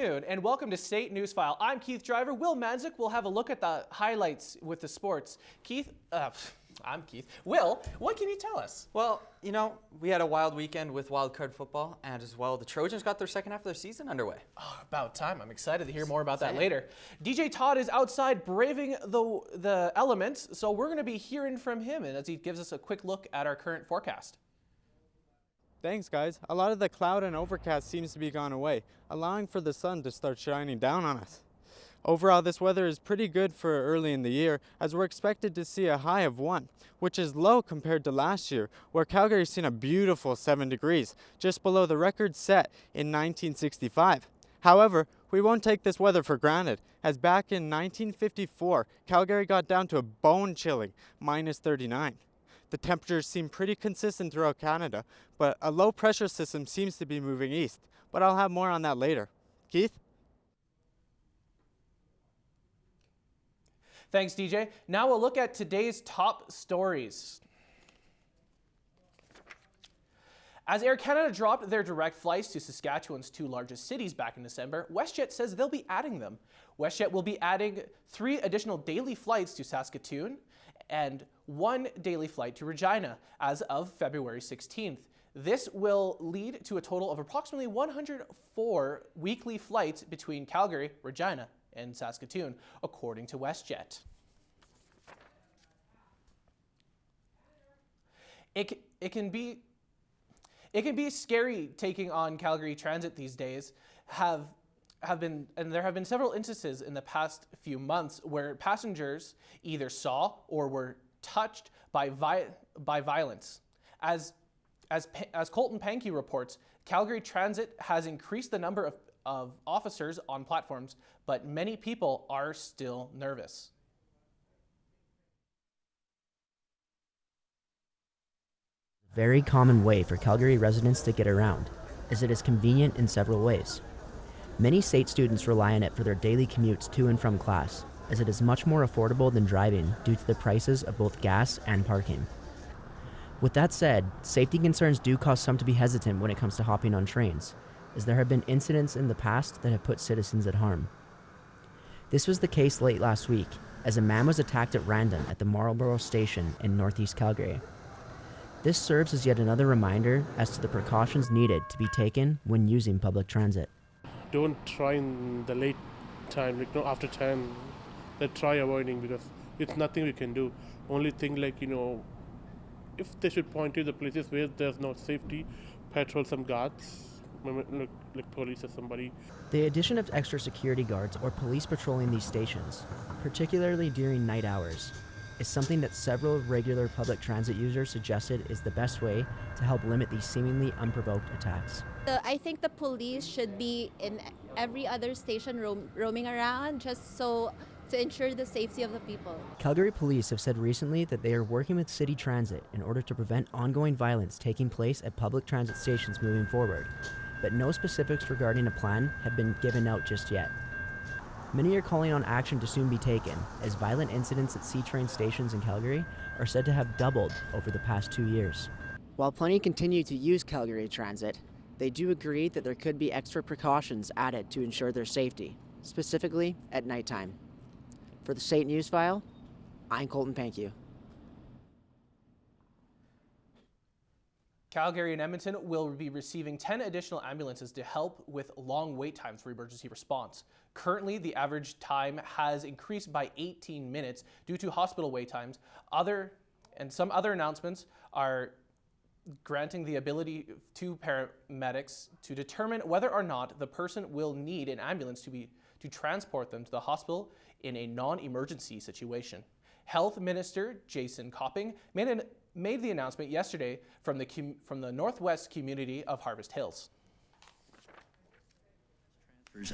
afternoon and welcome to State Newsfile. I'm Keith Driver. Will Manzik will have a look at the highlights with the sports. I'm Keith. Will, what can you tell us? Well, you know, we had a wild weekend with wildcard football, and as well, the Trojans got their second half of their season underway. Oh, about time. I'm excited to hear more about that later. DJ Todd is outside braving the elements, so we're going to be hearing from him and as he gives us a quick look at our current forecast. Thanks, guys. A lot of the cloud and overcast seems to be gone away, allowing for the sun to start shining down on us. Overall, this weather is pretty good for early in the year, as we're expected to see a high of 1, which is low compared to last year, where Calgary's seen a beautiful 7 degrees, just below the record set in 1965. However, we won't take this weather for granted, as back in 1954, Calgary got down to a bone-chilling -39. The temperatures seem pretty consistent throughout Canada, but a low-pressure system seems to be moving east. But I'll have more on that later. Keith? Thanks, DJ. Now we'll look at today's top stories. As Air Canada dropped their direct flights to Saskatchewan's 2 largest cities back in December, WestJet says they'll be adding them. WestJet will be adding 3 additional daily flights to Saskatoon and 1 daily flight to Regina as of February 16th. This will lead to a total of approximately 104 weekly flights between Calgary, Regina, and Saskatoon, according to WestJet. It can be scary taking on Calgary Transit these days. There have been several instances in the past few months where passengers either saw or were touched by violence. As Colton Pankey reports, Calgary Transit has increased the number of officers on platforms, but many people are still nervous. Very common way for Calgary residents to get around, as it is convenient in several ways. Many SAIT students rely on it for their daily commutes to and from class, as it is much more affordable than driving due to the prices of both gas and parking. With that said, safety concerns do cause some to be hesitant when it comes to hopping on trains, as there have been incidents in the past that have put citizens at harm. This was the case late last week, as a man was attacked at random at the Marlborough station in northeast Calgary. This serves as yet another reminder as to the precautions needed to be taken when using public transit. Don't try in the late time, like after 10, try avoiding, because it's nothing we can do. Only thing, like, if they should point to the places where there's no safety, patrol some guards, like police or somebody. The addition of extra security guards or police patrolling these stations, particularly during night hours, is something that several regular public transit users suggested is the best way to help limit these seemingly unprovoked attacks. I think the police should be in every other station roaming around just so to ensure the safety of the people. Calgary police have said recently that they are working with city transit in order to prevent ongoing violence taking place at public transit stations moving forward, but no specifics regarding a plan have been given out just yet. Many are calling on action to soon be taken, as violent incidents at C-train stations in Calgary are said to have doubled over the past 2 years. While plenty continue to use Calgary Transit, they do agree that there could be extra precautions added to ensure their safety, specifically at nighttime. For the State Newsfile, I'm Colton Pankey. Calgary and Edmonton will be receiving 10 additional ambulances to help with long wait times for emergency response. Currently, the average time has increased by 18 minutes due to hospital wait times. Some other announcements are granting the ability to paramedics to determine whether or not the person will need an ambulance to transport them to the hospital in a non-emergency situation. Health Minister Jason Copping made the announcement yesterday from the northwest community of Harvest Hills.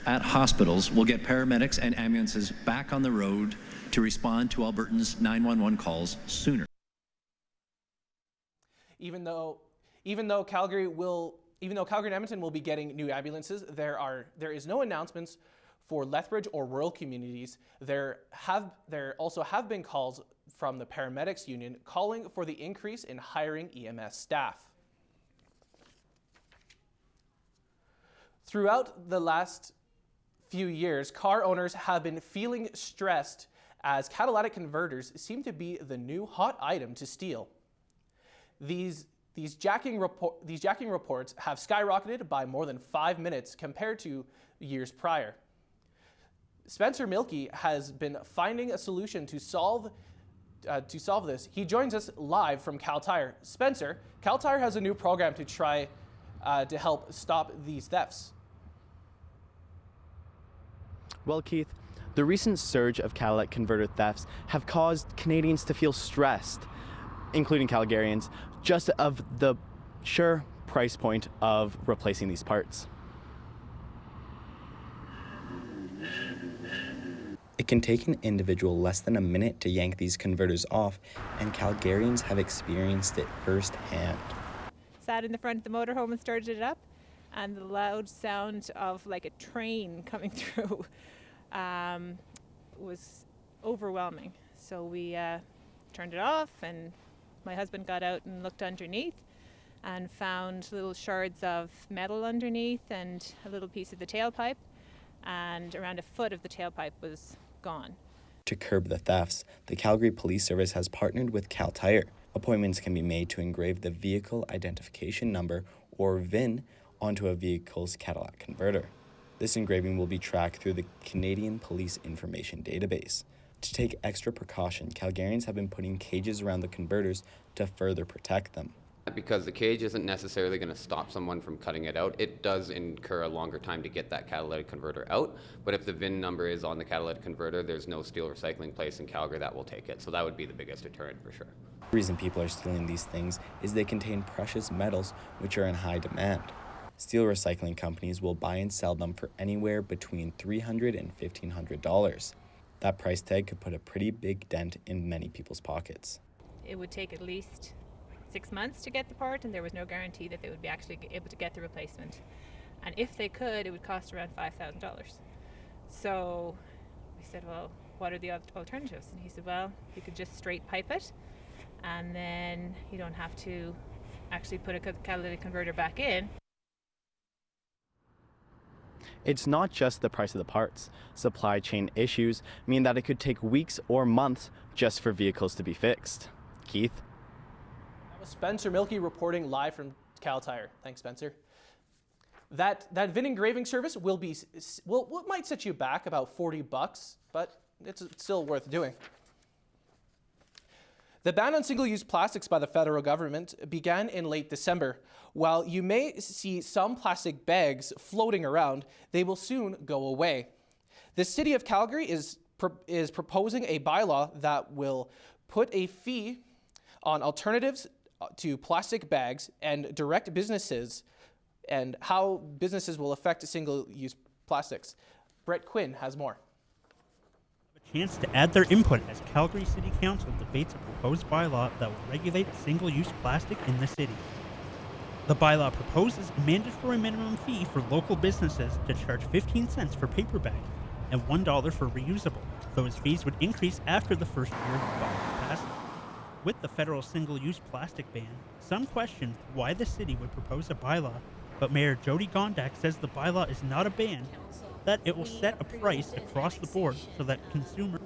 At hospitals will get paramedics and ambulances back on the road to respond to Albertans' 911 calls sooner. Even though Calgary and Edmonton will be getting new ambulances, there is no announcements for Lethbridge or rural communities. There also have been calls from the paramedics union calling for the increase in hiring EMS staff. Throughout the last few years, car owners have been feeling stressed as catalytic converters seem to be the new hot item to steal. These jacking reports have skyrocketed by more than 5 minutes compared to years prior. Spencer Milkey has been finding a solution to solve this. He joins us live from Cal Tire. Spencer, Cal Tire has a new program to try to help stop these thefts. Well, Keith, the recent surge of catalytic converter thefts have caused Canadians to feel stressed, including Calgarians, just of the sure price point of replacing these parts. It can take an individual less than a minute to yank these converters off, and Calgarians have experienced it firsthand. Sat in the front of the motorhome and started it up, and the loud sound of like a train coming through was overwhelming. So we turned it off, and my husband got out and looked underneath and found little shards of metal underneath and a little piece of the tailpipe, and around a foot of the tailpipe was gone. To curb the thefts, the Calgary Police Service has partnered with Cal Tire. Appointments can be made to engrave the vehicle identification number, or VIN, onto a vehicle's catalytic converter. This engraving will be tracked through the Canadian Police Information Database. To take extra precaution, Calgarians have been putting cages around the converters to further protect them. Because the cage isn't necessarily going to stop someone from cutting it out. It does incur a longer time to get that catalytic converter out, but if the VIN number is on the catalytic converter, there's no steel recycling place in Calgary that will take it. So that would be the biggest deterrent for sure. The reason people are stealing these things is they contain precious metals which are in high demand. Steel recycling companies will buy and sell them for anywhere between $300 and $1,500. That price tag could put a pretty big dent in many people's pockets. It would take at least 6 months to get the part, and there was no guarantee that they would be actually able to get the replacement. And if they could, it would cost around $5,000. So we said, well, what are the alternatives? And he said, well, you could just straight pipe it, and then you don't have to actually put a catalytic converter back in. It's not just the price of the parts. Supply chain issues mean that it could take weeks or months just for vehicles to be fixed. Keith? That was Spencer Milkey reporting live from Cal Tire. Thanks, Spencer. That VIN engraving service will might set you back about $40, but it's still worth doing. The ban on single-use plastics by the federal government began in late December. While you may see some plastic bags floating around, they will soon go away. The city of Calgary is proposing a bylaw that will put a fee on alternatives to plastic bags and direct businesses and how businesses will affect single-use plastics. Brett Quinn has more. Chance to add their input as Calgary City Council debates a proposed bylaw that will regulate single-use plastic in the city. The bylaw proposes a mandatory minimum fee for local businesses to charge 15 cents for paper bags and $1 for reusable. Those fees would increase after the first year of the bylaw passage. With the federal single-use plastic ban, some question why the city would propose a bylaw, but Mayor Jody Gondak says the bylaw is not a ban, that it will set a price across the board so that consumers...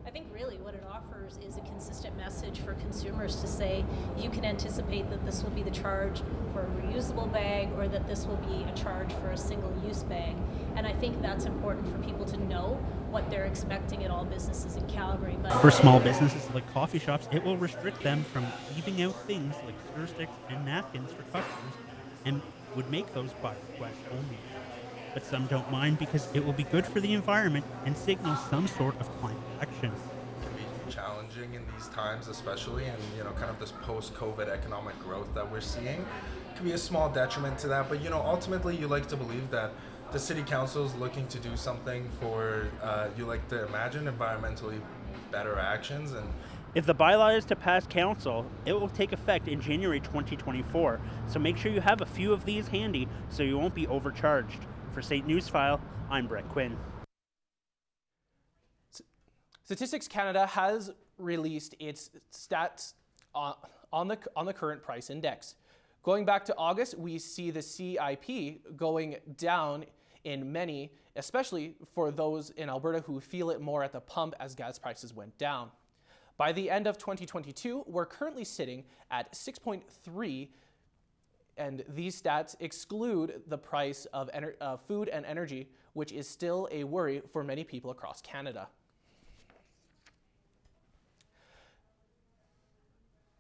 I think really what it offers is a consistent message for consumers to say you can anticipate that this will be the charge for a reusable bag or that this will be a charge for a single-use bag. And I think that's important for people to know what they're expecting at all businesses in Calgary. But for small businesses like coffee shops, it will restrict them from leaving out things like stir sticks and napkins for customers and would make those by request only. But some don't mind because it will be good for the environment and signal some sort of climate action. It can be challenging in these times, especially, and kind of this post-COVID economic growth that we're seeing. It can be a small detriment to that, but ultimately you like to believe that the city council is looking to do something for, you like to imagine, environmentally better actions. And if the bylaw is to pass council, it will take effect in January 2024. So make sure you have a few of these handy so you won't be overcharged. For St. Newsfile, I'm Brett Quinn. Statistics Canada has released its stats on the current price index. Going back to August, we see the CIP going down in many, especially for those in Alberta who feel it more at the pump as gas prices went down. By the end of 2022, we're currently sitting at 6.3, and these stats exclude the price of food and energy, which is still a worry for many people across Canada.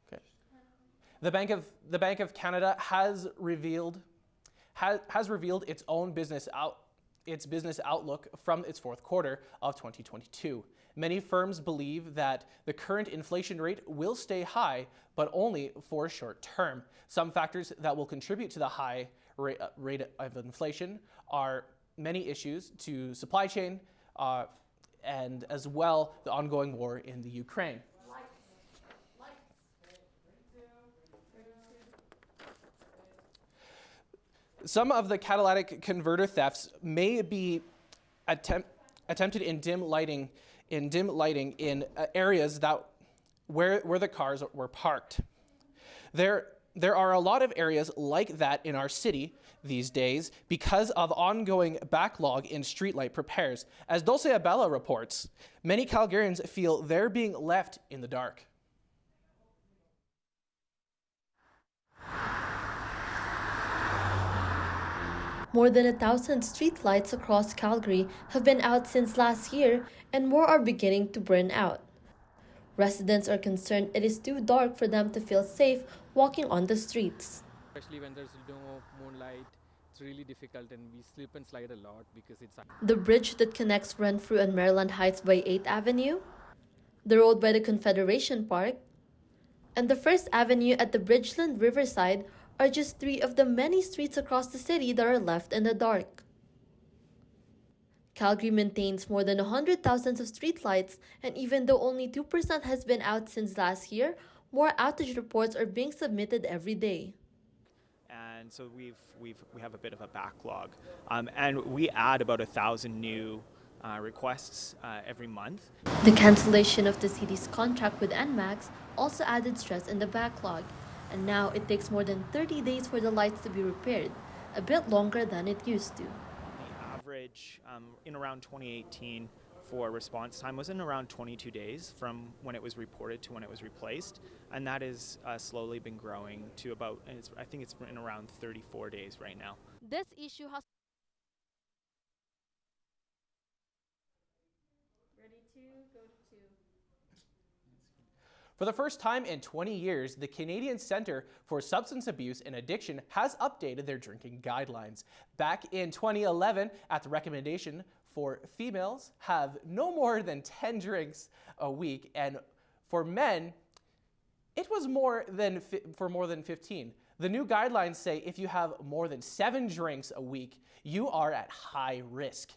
Okay. The Bank of Canada has revealed its own business outlook from its fourth quarter of 2022. Many firms believe that the current inflation rate will stay high, but only for short term. Some factors that will contribute to the high rate of inflation are many issues to supply chain and as well the ongoing war in the Ukraine. Some of the catalytic converter thefts may be attempted in dim lighting in areas where the cars were parked. There are a lot of areas like that in our city these days because of ongoing backlog in streetlight repairs. As Dulce Abella reports, many Calgarians feel they're being left in the dark. More than 1,000 streetlights across Calgary have been out since last year, and more are beginning to burn out. Residents are concerned it is too dark for them to feel safe walking on the streets. Especially when there's no moonlight, it's really difficult, and we slip and slide a lot because it's... The bridge that connects Renfrew and Maryland Heights by 8th Avenue, the road by the Confederation Park, and the 1st Avenue at the Bridgeland Riverside are just 3 of the many streets across the city that are left in the dark. Calgary maintains more than 100,000 of streetlights, and even though only 2% has been out since last year, more outage reports are being submitted every day. And so we have a bit of a backlog, and we add about 1,000 new requests every month. The cancellation of the city's contract with NMAX also added stress in the backlog, and now it takes more than 30 days for the lights to be repaired, a bit longer than it used to. The average in around 2018 for response time was in around 22 days from when it was reported to when it was replaced, and that has slowly been growing to about, I think it's in around 34 days right now. This issue has... Ready to go to 2. For the first time in 20 years, the Canadian Centre for Substance Abuse and Addiction has updated their drinking guidelines. Back in 2011, at the recommendation for females, have no more than 10 drinks a week, and for men, it was more than 15. The new guidelines say if you have more than 7 drinks a week, you are at high risk.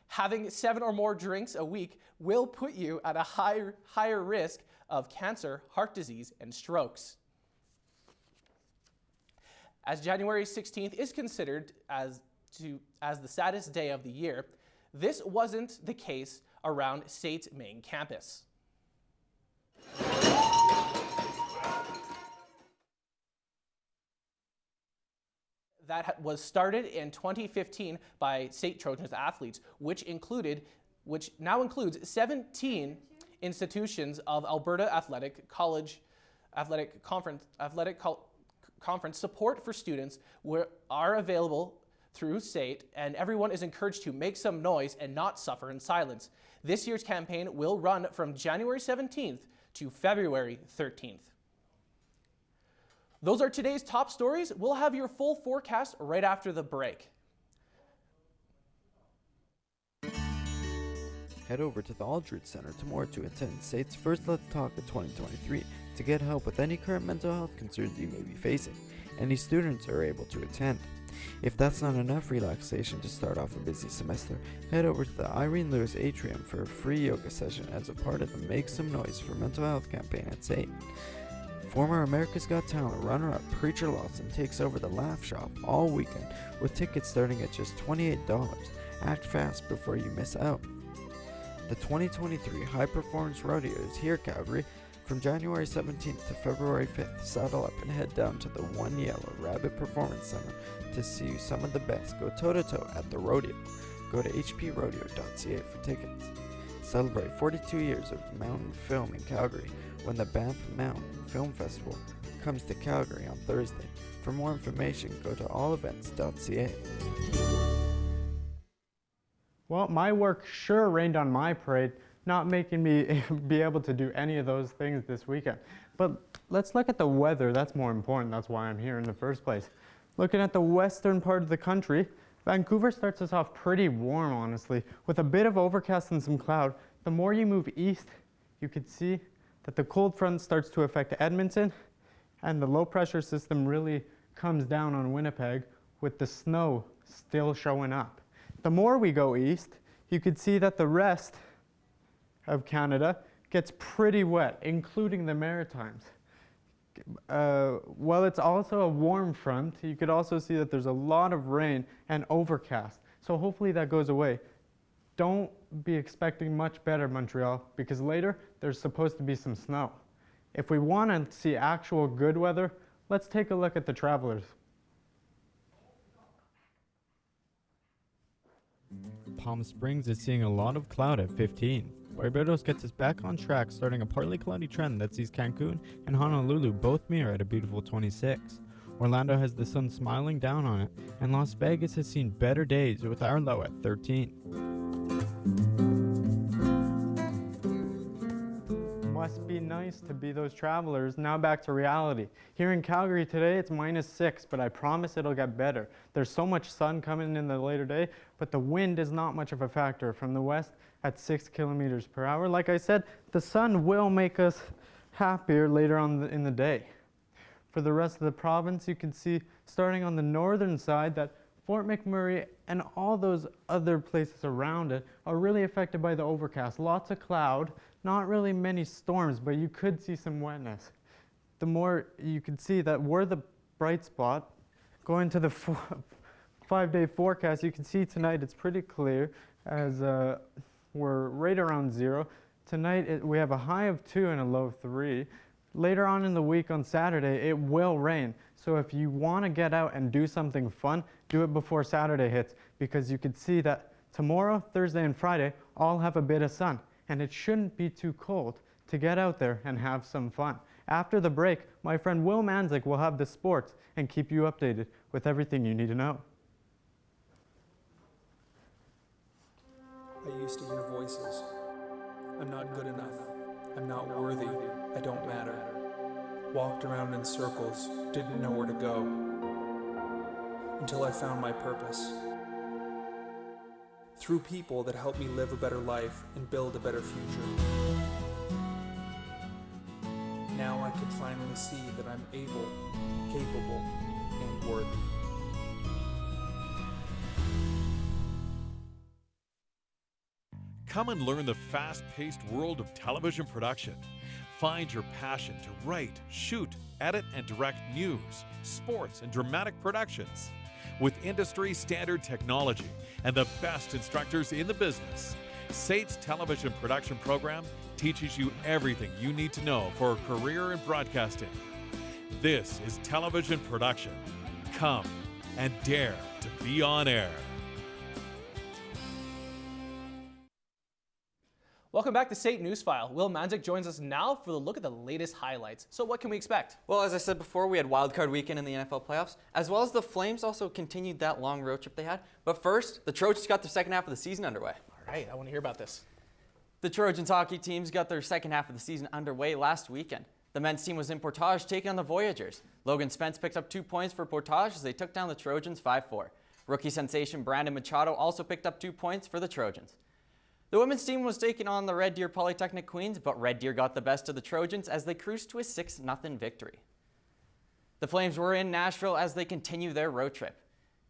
Having 7 or more drinks a week will put you at a higher risk of cancer, heart disease, and strokes. As January 16th is considered as the saddest day of the year, this wasn't the case around SAIT's main campus. That was started in 2015 by SAIT Trojans athletes, which now includes 17 institutions of Alberta Athletic Conference support for students are available through SAIT, and everyone is encouraged to make some noise and not suffer in silence. This year's campaign will run from January 17th to February 13th. Those are today's top stories. We'll have your full forecast right after the break. Head over to the Aldrich Center tomorrow to attend SAIT's first Let's Talk of 2023 to get help with any current mental health concerns you may be facing. Any students are able to attend. If that's not enough relaxation to start off a busy semester, head over to the Irene Lewis Atrium for a free yoga session as a part of the Make Some Noise for Mental Health campaign at SAIT. Former America's Got Talent runner-up Preacher Lawson takes over the Laugh Shop all weekend with tickets starting at just $28. Act fast before you miss out. The 2023 High Performance Rodeo is here, Calgary. From January 17th to February 5th, saddle up and head down to the One Yellow Rabbit Performance Center to see some of the best go toe-to-toe at the rodeo. Go to hprodeo.ca for tickets. Celebrate 42 years of mountain film in Calgary when the Banff Mountain Film Festival comes to Calgary on Thursday. For more information, go to allevents.ca. Well, my work sure rained on my parade, not making me be able to do any of those things this weekend. But let's look at the weather. That's more important. That's why I'm here in the first place. Looking at the western part of the country, Vancouver starts us off pretty warm, honestly, with a bit of overcast and some cloud. The more you move east, you could see that the cold front starts to affect Edmonton, and the low pressure system really comes down on Winnipeg, with the snow still showing up. The more we go east, you could see that the rest of Canada gets pretty wet, including the Maritimes. While it's also a warm front, you could also see that there's a lot of rain and overcast. So hopefully that goes away. Don't be expecting much better, Montreal, because later there's supposed to be some snow. If we want to see actual good weather, let's take a look at the Travelers. Palm Springs is seeing a lot of cloud at 15. Barbados gets us back on track, starting a partly cloudy trend that sees Cancun and Honolulu both mirror at a beautiful 26. Orlando has the sun smiling down on it, and Las Vegas has seen better days with our low at 13. Must be nice to be those travelers. Now back to reality. Here in Calgary today, it's -6, but I promise it'll get better. There's so much sun coming in the later day, but the wind is not much of a factor from the west at 6 kilometers per hour. Like I said, the sun will make us happier later on in the day. For the rest of the province, you can see starting on the northern side that Fort McMurray and all those other places around it are really affected by the overcast. Lots of cloud, not really many storms, but you could see some wetness. The more you can see that we're the bright spot. Going to the 5-day forecast, you can see tonight it's pretty clear as we're right around 0. Tonight we have a high of 2 and a low of 3. Later on in the week on Saturday, it will rain. So if you want to get out and do something fun, do it before Saturday hits, because you can see that tomorrow, Thursday, and Friday all have a bit of sun, and it shouldn't be too cold to get out there and have some fun. After the break, my friend Will Manzik will have the sports and keep you updated with everything you need to know. I used to hear voices. I'm not good enough. I'm not worthy. I don't matter. Walked around in circles, didn't know where to go. Until I found my purpose. Through people that helped me live a better life and build a better future. Now I could finally see that I'm able, capable, and worthy. Come and learn the fast-paced world of television production. Find your passion to write, shoot, edit, and direct news, sports, and dramatic productions. With industry-standard technology and the best instructors in the business, SAIT's television production program teaches you everything you need to know for a career in broadcasting. This is television production. Come and dare to be on air. Welcome back to SAIT Newsfile. Will Manzik joins us now for the look at the latest highlights. So what can we expect? Well, as I said before, we had wildcard weekend in the NFL playoffs, as well as the Flames also continued that long road trip they had. But first, the Trojans got their second half of the season underway. All right, I want to hear about this. The Trojans hockey teams got their second half of the season underway last weekend. The men's team was in Portage taking on the Voyagers. Logan Spence picked up 2 points for Portage as they took down the Trojans 5-4. Rookie sensation Brandon Machado also picked up 2 points for the Trojans. The women's team was taking on the Red Deer Polytechnic Queens, but Red Deer got the best of the Trojans as they cruised to a 6-0 victory. The Flames were in Nashville as they continue their road trip.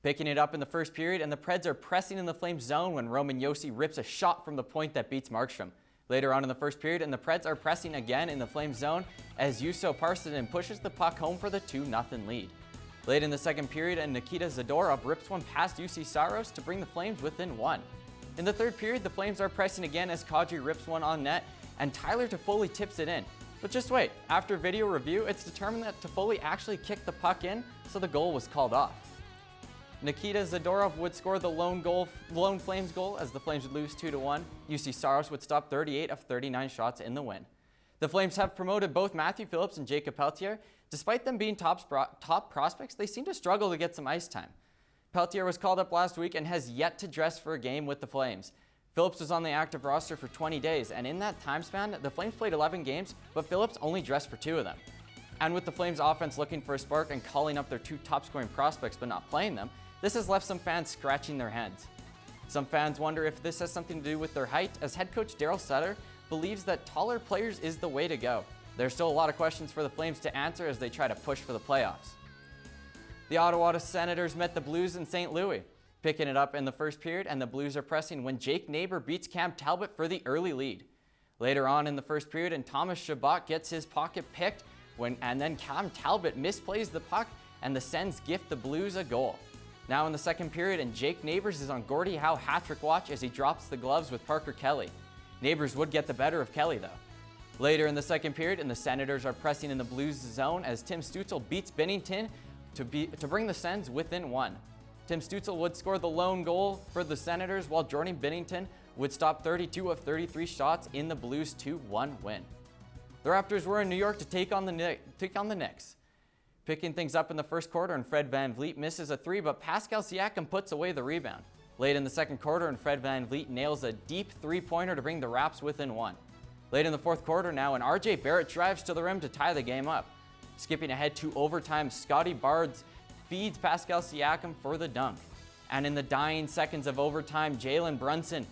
Picking it up in the first period, and the Preds are pressing in the Flames zone when Roman Josi rips a shot from the point that beats Markstrom. Later on in the first period, and the Preds are pressing again in the Flames zone as Juuso Parssinen pushes the puck home for the 2-0 lead. Late in the second period, and Nikita Zadorov rips one past UC Saros to bring the Flames within 1. In the third period, the Flames are pressing again as Kadri rips one on net, and Tyler Toffoli tips it in. But just wait, after video review, it's determined that Toffoli actually kicked the puck in, so the goal was called off. Nikita Zadorov would score the lone Flames goal as the Flames would lose 2-1. UC Saros would stop 38 of 39 shots in the win. The Flames have promoted both Matthew Phillips and Jacob Peltier. Despite them being top prospects, they seem to struggle to get some ice time. Peltier was called up last week and has yet to dress for a game with the Flames. Phillips was on the active roster for 20 days, and in that time span, the Flames played 11 games, but Phillips only dressed for 2 of them. And with the Flames offense looking for a spark and calling up their 2 top-scoring prospects but not playing them, this has left some fans scratching their heads. Some fans wonder if this has something to do with their height, as head coach Daryl Sutter believes that taller players is the way to go. There's still a lot of questions for the Flames to answer as they try to push for the playoffs. The Ottawa Senators met the Blues in St. Louis, picking it up in the first period, and the Blues are pressing when Jake Neighbor beats Cam Talbot for the early lead. Later on in the first period, and Thomas Chabot gets his pocket picked, and then Cam Talbot misplays the puck, and the Sens gift the Blues a goal. Now in the second period, and Jake Neighbors is on Gordie Howe hat-trick watch as he drops the gloves with Parker Kelly. Neighbors would get the better of Kelly though. Later in the second period, and the Senators are pressing in the Blues zone as Tim Stützle beats Binnington to bring the Sens within 1. Tim Stützle would score the lone goal for the Senators, while Jordan Binnington would stop 32 of 33 shots in the Blues' 2-1 win. The Raptors were in New York to take on the Knicks. Picking things up in the first quarter, and Fred VanVleet misses a 3, but Pascal Siakam puts away the rebound. Late in the second quarter, and Fred VanVleet nails a deep 3-pointer to bring the Raps within 1. Late in the fourth quarter now, and RJ Barrett drives to the rim to tie the game up. Skipping ahead to overtime, Scotty Barnes feeds Pascal Siakam for the dunk. And in the dying seconds of overtime, Jalen Brunson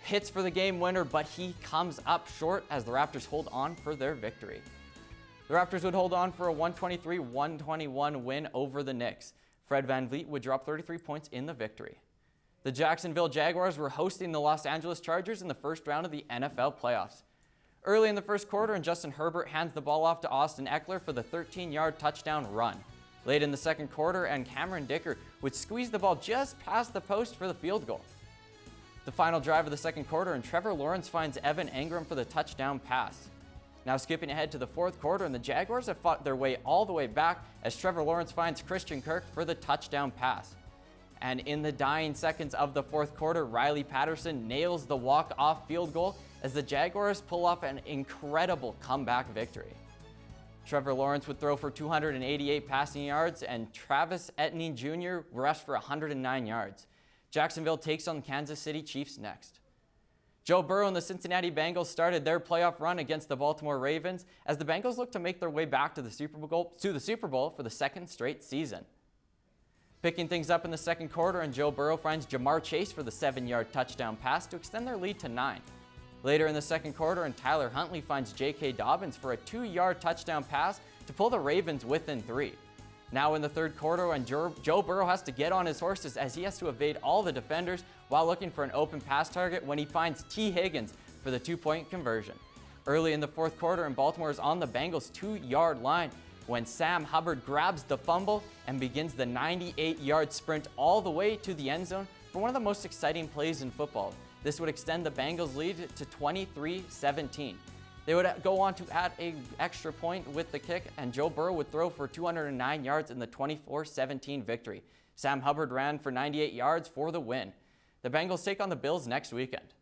hits for the game winner, but he comes up short as the Raptors hold on for their victory. The Raptors would hold on for a 123-121 win over the Knicks. Fred VanVleet would drop 33 points in the victory. The Jacksonville Jaguars were hosting the Los Angeles Chargers in the first round of the NFL playoffs. Early in the first quarter, and Justin Herbert hands the ball off to Austin Eckler for the 13-yard touchdown run. Late in the second quarter, and Cameron Dicker would squeeze the ball just past the post for the field goal. The final drive of the second quarter, and Trevor Lawrence finds Evan Engram for the touchdown pass. Now skipping ahead to the fourth quarter, and the Jaguars have fought their way all the way back as Trevor Lawrence finds Christian Kirk for the touchdown pass. And in the dying seconds of the fourth quarter, Riley Patterson nails the walk-off field goal as the Jaguars pull off an incredible comeback victory. Trevor Lawrence would throw for 288 passing yards, and Travis Etienne Jr. rushed for 109 yards. Jacksonville takes on the Kansas City Chiefs next. Joe Burrow and the Cincinnati Bengals started their playoff run against the Baltimore Ravens as the Bengals look to make their way back to the Super Bowl for the second straight season. Picking things up in the second quarter, and Joe Burrow finds Jamar Chase for the 7-yard touchdown pass to extend their lead to 9. Later in the second quarter, and Tyler Huntley finds J.K. Dobbins for a 2-yard touchdown pass to pull the Ravens within 3. Now in the third quarter, and Joe Burrow has to get on his horses as he has to evade all the defenders while looking for an open pass target when he finds T. Higgins for the 2-point conversion. Early in the fourth quarter, and Baltimore is on the Bengals' 2-yard line when Sam Hubbard grabs the fumble and begins the 98-yard sprint all the way to the end zone for one of the most exciting plays in football. This would extend the Bengals' lead to 23-17. They would go on to add an extra point with the kick, and Joe Burrow would throw for 209 yards in the 24-17 victory. Sam Hubbard ran for 98 yards for the win. The Bengals take on the Bills next weekend.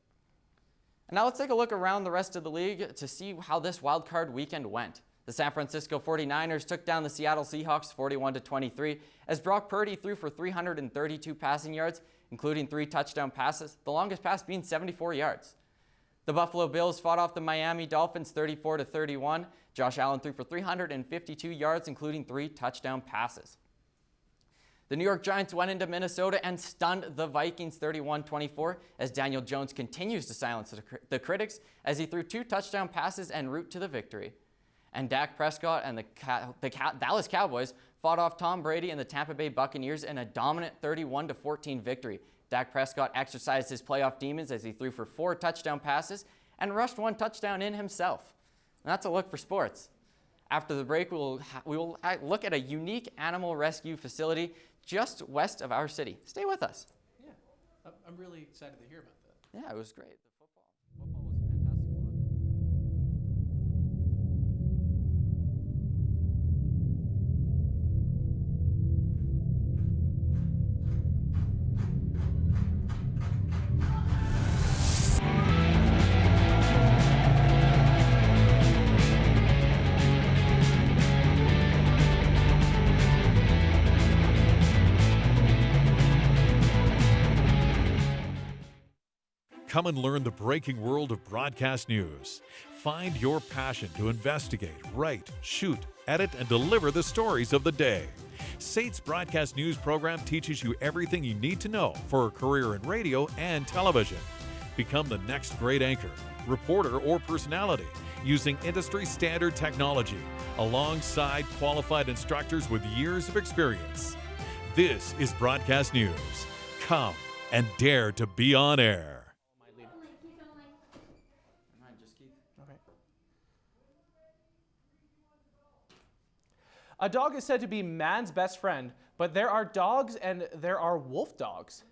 And now let's take a look around the rest of the league to see how this wild card weekend went. The San Francisco 49ers took down the Seattle Seahawks 41-23 as Brock Purdy threw for 332 passing yards, including 3 touchdown passes, the longest pass being 74 yards. The Buffalo Bills fought off the Miami Dolphins 34-31. Josh Allen threw for 352 yards, including 3 touchdown passes. The New York Giants went into Minnesota and stunned the Vikings 31-24 as Daniel Jones continues to silence the critics as he threw 2 touchdown passes en route to the victory. And Dak Prescott and the Dallas Cowboys fought off Tom Brady and the Tampa Bay Buccaneers in a dominant 31-14 victory. Dak Prescott exercised his playoff demons as he threw for 4 touchdown passes and rushed 1 touchdown in himself. And that's a look for sports. After the break, we will look at a unique animal rescue facility just west of our city. Stay with us. Yeah, I'm really excited to hear about that. Yeah, it was great. The football was fantastic. Come and learn the breaking world of broadcast news. Find your passion to investigate, write, shoot, edit, and deliver the stories of the day. SAIT's broadcast news program teaches you everything you need to know for a career in radio and television. Become the next great anchor, reporter, or personality using industry standard technology alongside qualified instructors with years of experience. This is broadcast news. Come and dare to be on air. A dog is said to be man's best friend, but there are dogs and there are wolf dogs.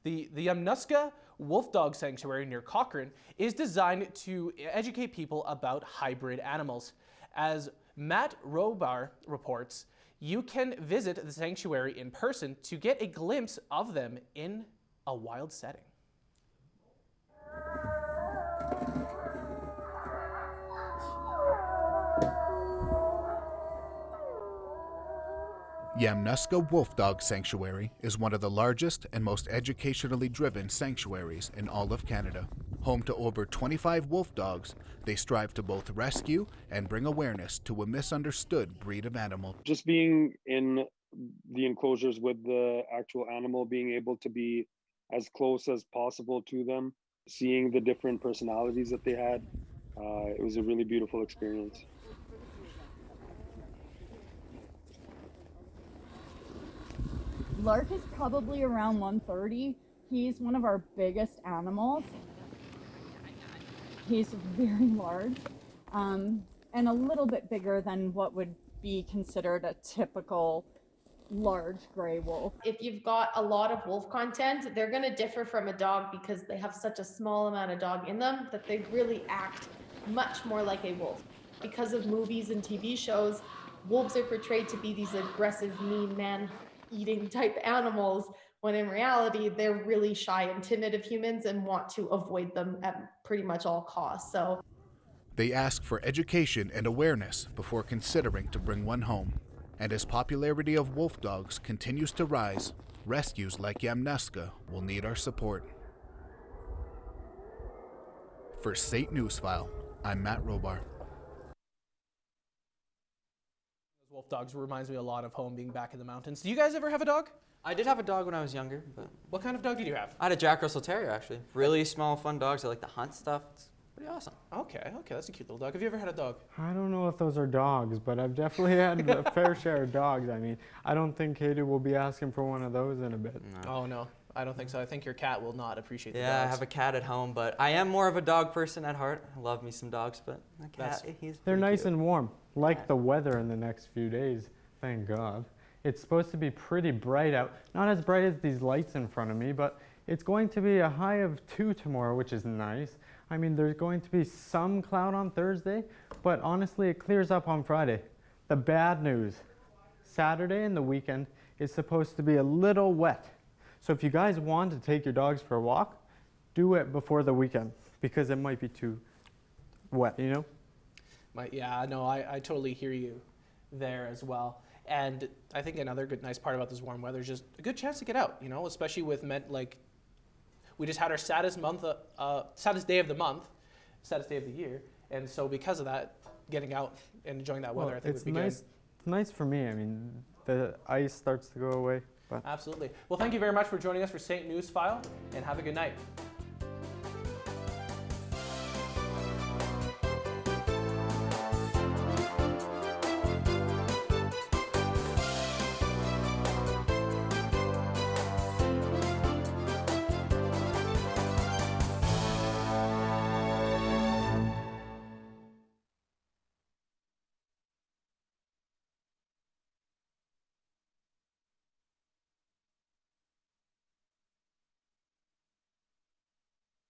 The Yamnuska Wolf Dog Sanctuary near Cochrane is designed to educate people about hybrid animals. As Matt Robar reports, you can visit the sanctuary in person to get a glimpse of them in a wild setting. Yamnuska Wolf Dog Sanctuary is one of the largest and most educationally driven sanctuaries in all of Canada. Home to over 25 wolf dogs, they strive to both rescue and bring awareness to a misunderstood breed of animal. Just being in the enclosures with the actual animal, being able to be as close as possible to them, seeing the different personalities that they had, it was a really beautiful experience. Lark is probably around 130. He's one of our biggest animals. He's very large, and a little bit bigger than what would be considered a typical large gray wolf. If you've got a lot of wolf content, they're going to differ from a dog because they have such a small amount of dog in them that they really act much more like a wolf. Because of movies and TV shows, wolves are portrayed to be these aggressive, mean man-eating type animals, when in reality, they're really shy and timid of humans and want to avoid them at pretty much all costs. So They ask for education and awareness before considering to bring one home. And as popularity of wolf dogs continues to rise, rescues like Yamnuska will need our support. For SAIT Newsfile, I'm Matt Robar. Wolf dogs reminds me a lot of home, being back in the mountains. Do you guys ever have a dog? I did have a dog when I was younger, but What kind of dog did you have? I had a Jack Russell Terrier, actually. Really small, fun dogs. I like to hunt stuff. It's pretty awesome. Okay, that's a cute little dog. Have you ever had a dog? I don't know if those are dogs, but I've definitely had a fair share of dogs. I mean, I don't think Katie will be asking for one of those in a bit. Oh, no. I don't think so. I think your cat will not appreciate the Yeah, I dogs. have a cat at home, but I am more of a dog person at heart. I love me some dogs, but a cat, he's They're pretty nice cute. and warm, like the weather in the next few days, thank God. It's supposed to be pretty bright out. Not as bright as these lights in front of me, but it's going to be a high of 2 tomorrow, which is nice. I mean, there's going to be some cloud on Thursday, but honestly, it clears up on Friday. The bad news, Saturday and the weekend is supposed to be a little wet. So if you guys want to take your dogs for a walk, do it before the weekend, because it might be too wet, you know? I totally hear you there as well. And I think another nice part about this warm weather is just a good chance to get out, you know, especially with we just had our saddest day of the month, saddest day of the year. And so because of that, getting out and enjoying that weather, I think would be nice. good. It's nice for me. I mean, the ice starts to go away. But Absolutely. Well, thank you very much for joining us for SAIT Newsfile, and have a good night.